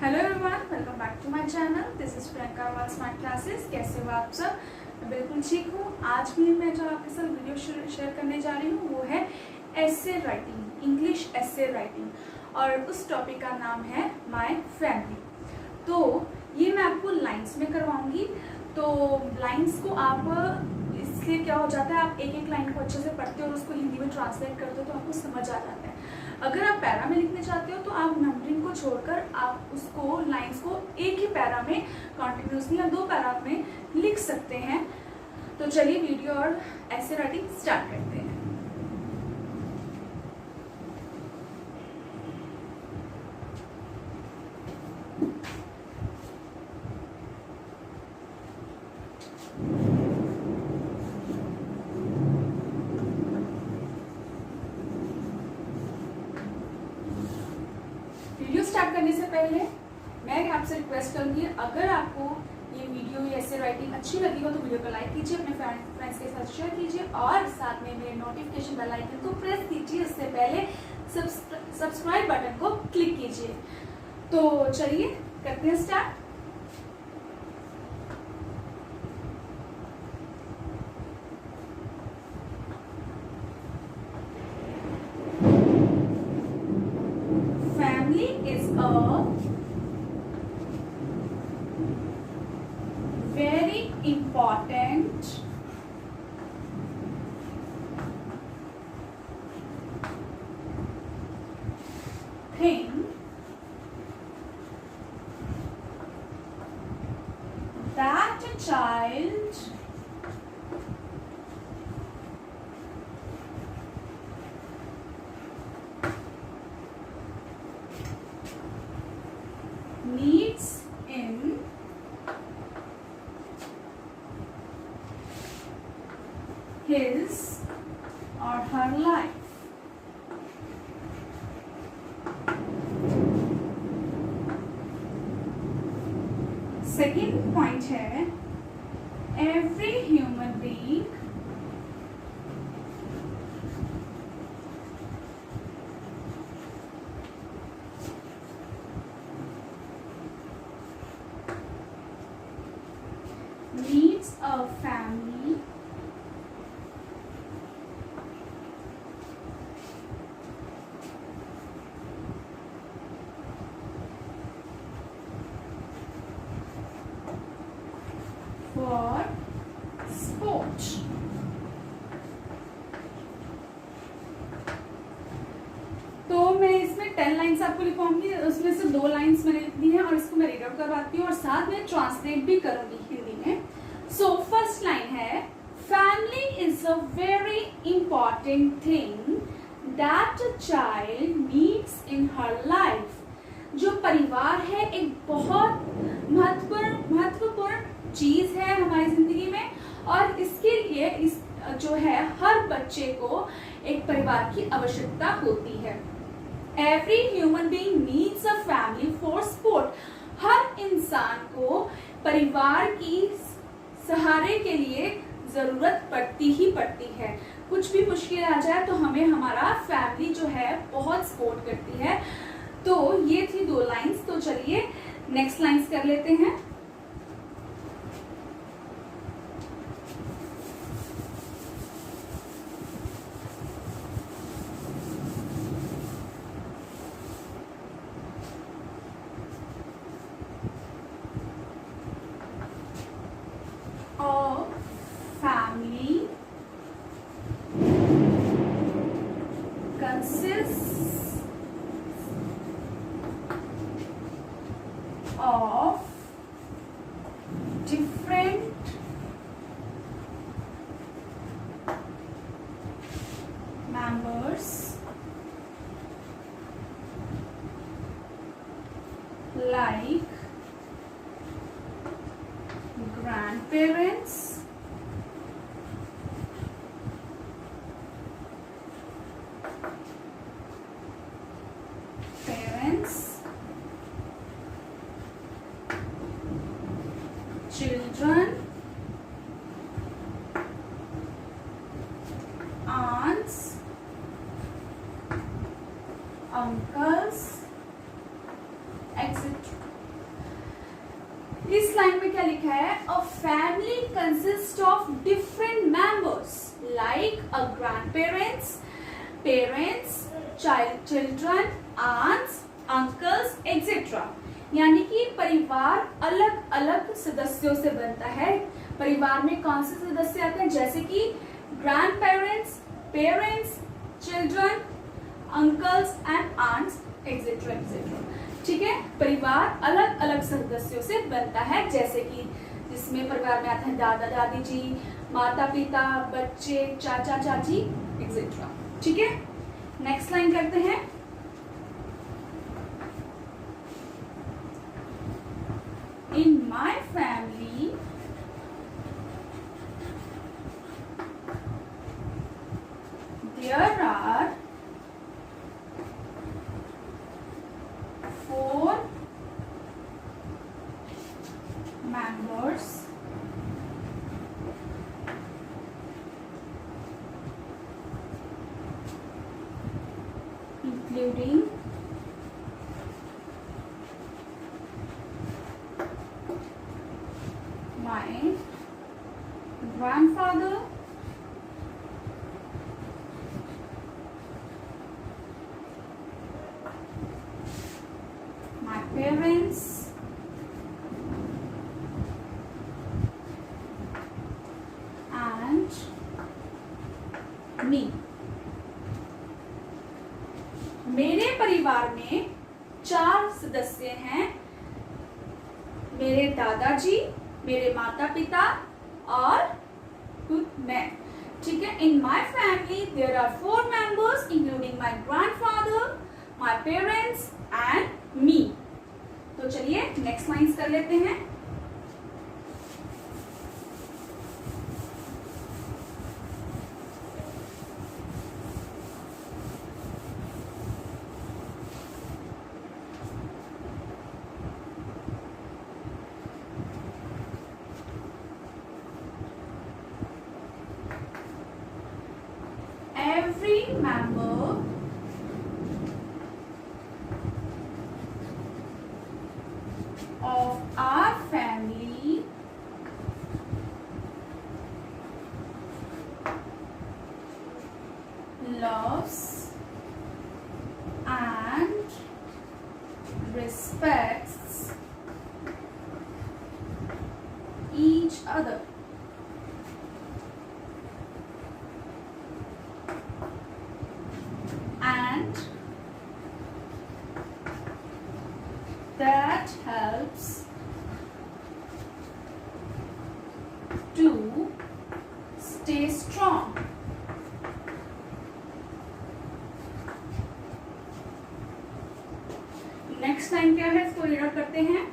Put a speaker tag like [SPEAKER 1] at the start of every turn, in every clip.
[SPEAKER 1] Hello everyone, welcome back to my channel. This is Priyanka Wal smart classes. कैसे हो आप सब? मैं बिल्कुल ठीक हूँ। आज भी मैं जो आपके साथ वीडियो शेयर करने जा रही हूँ वो है essay writing, English essay writing, और उस टॉपिक का नाम है माय फैमिली। तो ये मैं आपको लाइंस में करवाऊंगी। तो लाइंस को आप इसलिए क्या हो जाता है, आप एक एक लाइन को अच्छे से पढ़ते हो और उसको हिंदी में ट्रांसलेट करते हो तो आपको समझ आ जाता है। अगर आप पैरा में लिखने चाहते हो तो आप नंबरिंग को छोड़कर आप उसको लाइंस को एक ही पैरा में कंटिन्यूसली या दो पैरा में लिख सकते हैं। तो चलिए वीडियो और ऐसे राइटिंग स्टार्ट करते हैं। वीडियो स्टार्ट करने से पहले मैं आपसे रिक्वेस्ट करूंगी, अगर आपको ये वीडियो या ऐसे राइटिंग अच्छी लगी हो तो वीडियो को लाइक कीजिए, अपने फ्रेंड्स के साथ शेयर कीजिए और साथ में मेरे नोटिफिकेशन बेल आइकन को प्रेस कीजिए। इससे पहले सब्सक्राइब बटन को क्लिक कीजिए। तो चलिए करते हैं start. Family is a very important thing that a child needs in his or her life. Second point है, every human being needs a family for sport. तो मैं इसमें 10 लाइन्स आपको लिखवाऊंगी, उसमें से 2 लाइन्स मैंने लिख दी है और इसको मैं रीड आउट करवाती हूँ और साथ में ट्रांसलेट भी करूंगी हिंदी में। सो फर्स्ट लाइन है, family is a very important thing that a child needs in her life. जो परिवार है एक बहुत महत्वपूर्ण चीज है हमारी जिंदगी में और इसके लिए इस जो है हर बच्चे को एक परिवार की आवश्यकता होती है। Every human being needs a family for support. हर इंसान को परिवार की सहारे के लिए जरूरत पड़ती ही पड़ती है। कुछ भी मुश्किल आ जाए तो हमें हमारा फैमिली जो है बहुत सपोर्ट करती है। तो ये थी 2 लाइंस। तो चलिए नेक्स्ट लाइंस कर लेते हैं। A family consists of different members like grandparents, parents, children, aunts, uncles, etc. एक है a family consist of different members like a grand parents, parents, children, aunts, uncles etcetera. यानी कि परिवार अलग अलग सदस्यों से बनता है। परिवार में कौन से सदस्य आते हैं, जैसे कि grand parents, parents, children, uncles and aunts etcetera etcetera. ठीक है, परिवार अलग अलग सदस्यों से बनता है, जैसे कि जिसमें परिवार में आते हैं दादा दादी जी, माता पिता, बच्चे, चाचा चाची एक्सेट्रा। ठीक है, नेक्स्ट लाइन करते हैं। In my family there are 4 members including my grandfather, my parents, and me। मेरे परिवार में 4 सदस्य हैं, मेरे दादाजी, मेरे माता पिता और खुद मैं। ठीक है, in my family there are 4 members including my grandfather, my parents and me. तो चलिए नेक्स्ट लाइन्स कर लेते हैं। Every member of our family loves and respects each other। And that helps to stay strong। Next line क्या है, इसको read out करते हैं।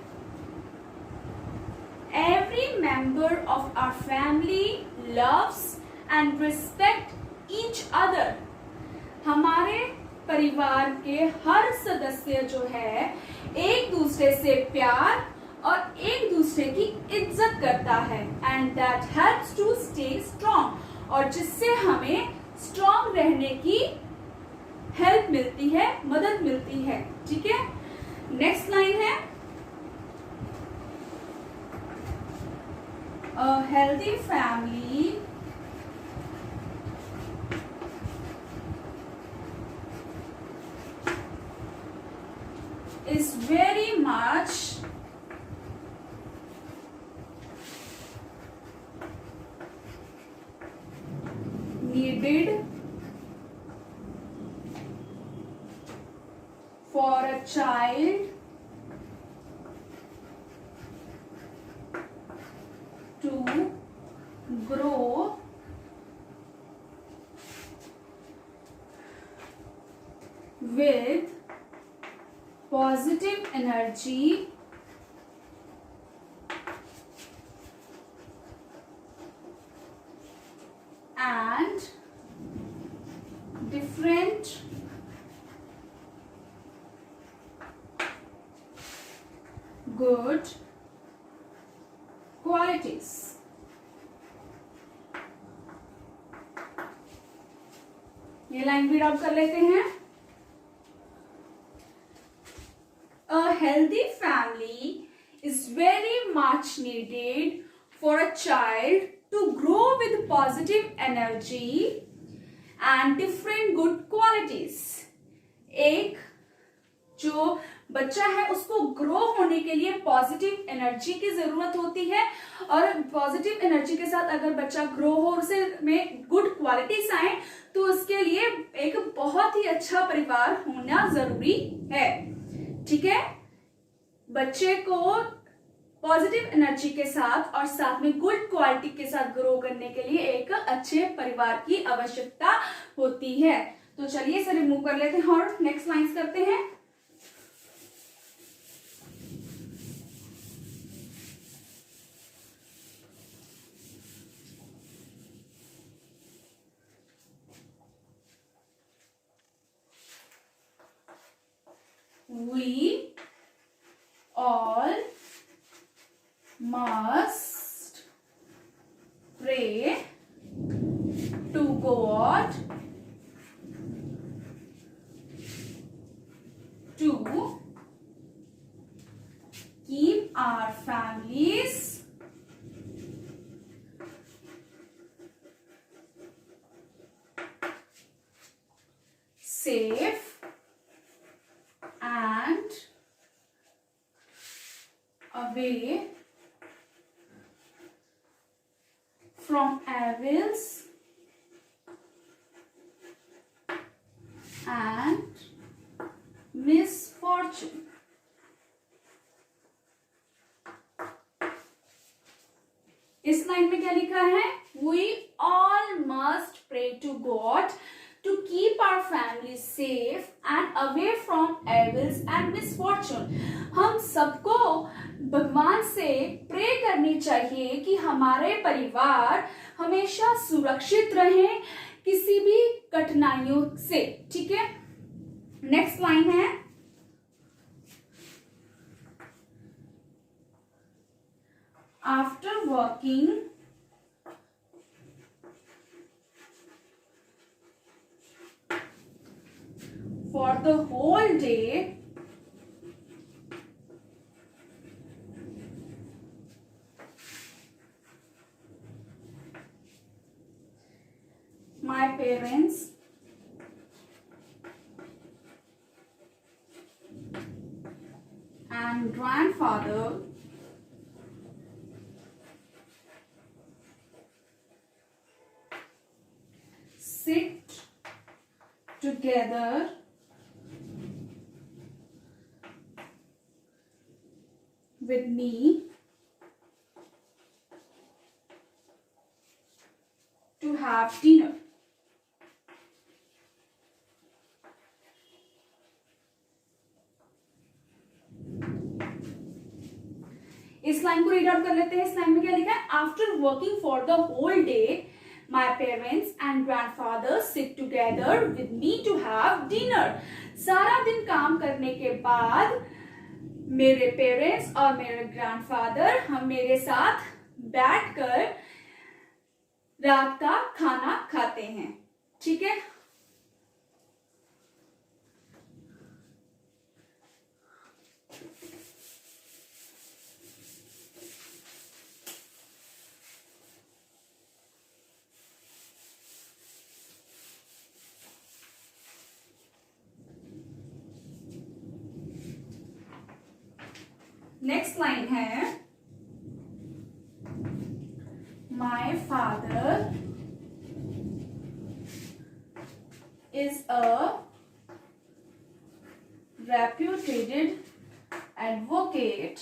[SPEAKER 1] Every member of our family loves and respect each other। हमारे परिवार के हर सदस्य जो है एक दूसरे से प्यार और एक दूसरे की इज्जत करता है। And that helps to stay strong, और जिससे हमें स्ट्रॉन्ग रहने की हेल्प मिलती है, मदद मिलती है। ठीक है, नेक्स्ट लाइन है a healthy family is very much needed for a child to grow with positive energy and different good qualities। ये लाइन भी ड्रॉप कर लेते हैं। A healthy family is very much needed for a child to grow with positive energy and different good qualities. एक जो बच्चा है उसको ग्रो होने के लिए पॉजिटिव एनर्जी की जरूरत होती है, और पॉजिटिव एनर्जी के साथ अगर बच्चा ग्रो हो और उसे में गुड क्वालिटीज आए तो उसके लिए एक बहुत ही अच्छा परिवार होना जरूरी है। ठीक है, बच्चे को पॉजिटिव एनर्जी के साथ और साथ में गुड क्वालिटी के साथ ग्रो करने के लिए एक अच्छे परिवार की आवश्यकता होती है। तो चलिए इसे रिमूव कर लेते हैं और नेक्स्ट लाइंस करते हैं। We all must pray to God to keep our families safe and away from evils and misfortune. इस लाइन में क्या लिखा है? We all must pray to God to keep our family safe and away from evils and misfortune. हम सबको भगवान से प्रे करनी चाहिए कि हमारे परिवार हमेशा सुरक्षित रहे किसी भी कठिनाइयों से। ठीक है, नेक्स्ट लाइन है, after working for the whole day, my parents and grandfather sit together with me to have dinner. इस लाइन को रीड आउट कर लेते हैं। इस लाइन में क्या लिखा है? After working for the whole day my parents and grandfather sit together with me to have dinner. सारा दिन काम करने के बाद मेरे पेरेंट्स और मेरे ग्रैंडफादर हम मेरे साथ बैठकर रात का खाना खाते हैं। ठीक है, नेक्स्ट लाइन है, my father is a reputed advocate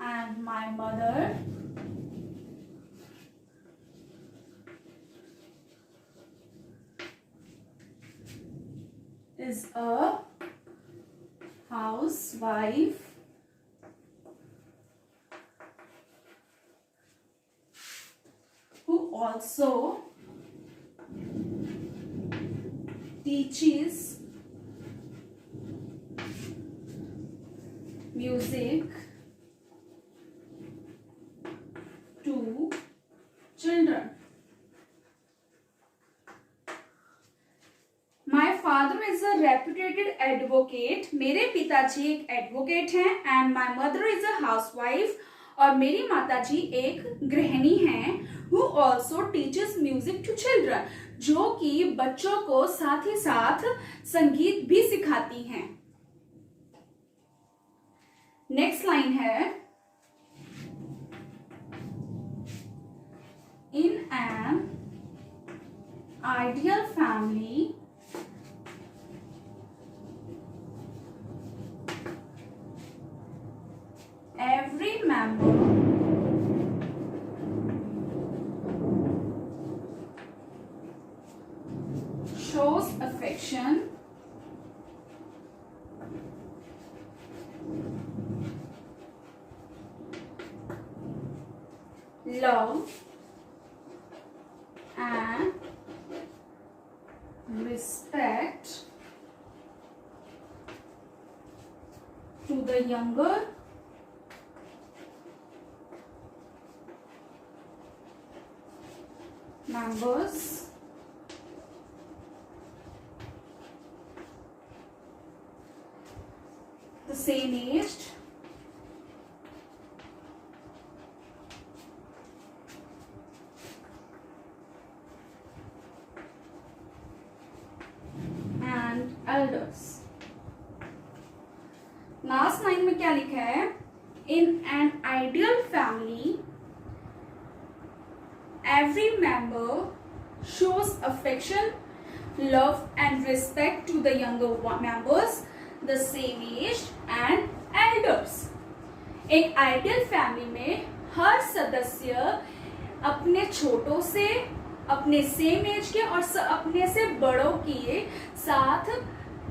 [SPEAKER 1] and my mother is a housewife who also teaches music to children. My father is a reputed advocate, मेरे पिताजी एक एडवोकेट हैं। And my mother is a housewife, और मेरी माताजी एक गृहिणी हैं। Who also teaches music to children, जो कि बच्चों को साथ ही साथ संगीत भी सिखाती हैं। नेक्स्ट लाइन है, in an ideal family every member shows affection, love and respect to the younger members the same aged and elders। Last line में क्या लिखा है, in an ideal family every member shows affection, love and respect to the younger members, the same aged and elders। एक ideal family में हर सदस्य अपने छोटों से, अपने सेम एज के और अपने से बड़ों के साथ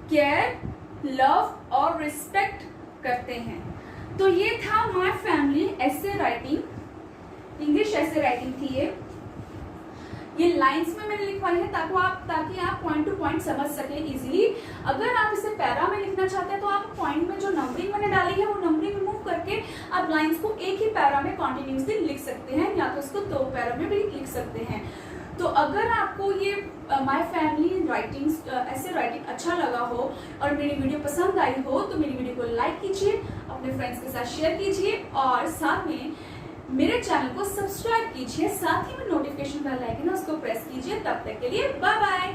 [SPEAKER 1] केयर, लव और रिस्पेक्ट करते हैं। तो ये था माय फैमिली ऐसे राइटिंग, इंग्लिश ऐसे राइटिंग थी ये लाइंस में मैंने लिखवाई है ताकि आप पॉइंट टू पॉइंट समझ सके इजीली। अगर आप इसे पैरा में लिखना चाहते हैं तो आप पॉइंट में जो नंबरिंग मैंने डाली है वो नंबरिंग रिमूव करके आप लाइंस को एक ही पैरा में कॉन्टिन्यूसली लिख सकते हैं, या तो उसको 2 पैरा में भी लिख सकते हैं। तो अगर आपको ये माय फैमिली राइटिंग्स ऐसे राइटिंग अच्छा लगा हो और मेरी वीडियो पसंद आई हो तो मेरी वीडियो को लाइक कीजिए, अपने फ्रेंड्स के साथ शेयर कीजिए और साथ में मेरे चैनल को सब्सक्राइब कीजिए, साथ ही में नोटिफिकेशन बेल आइकन उसको प्रेस कीजिए। तब तक के लिए बाय बाय।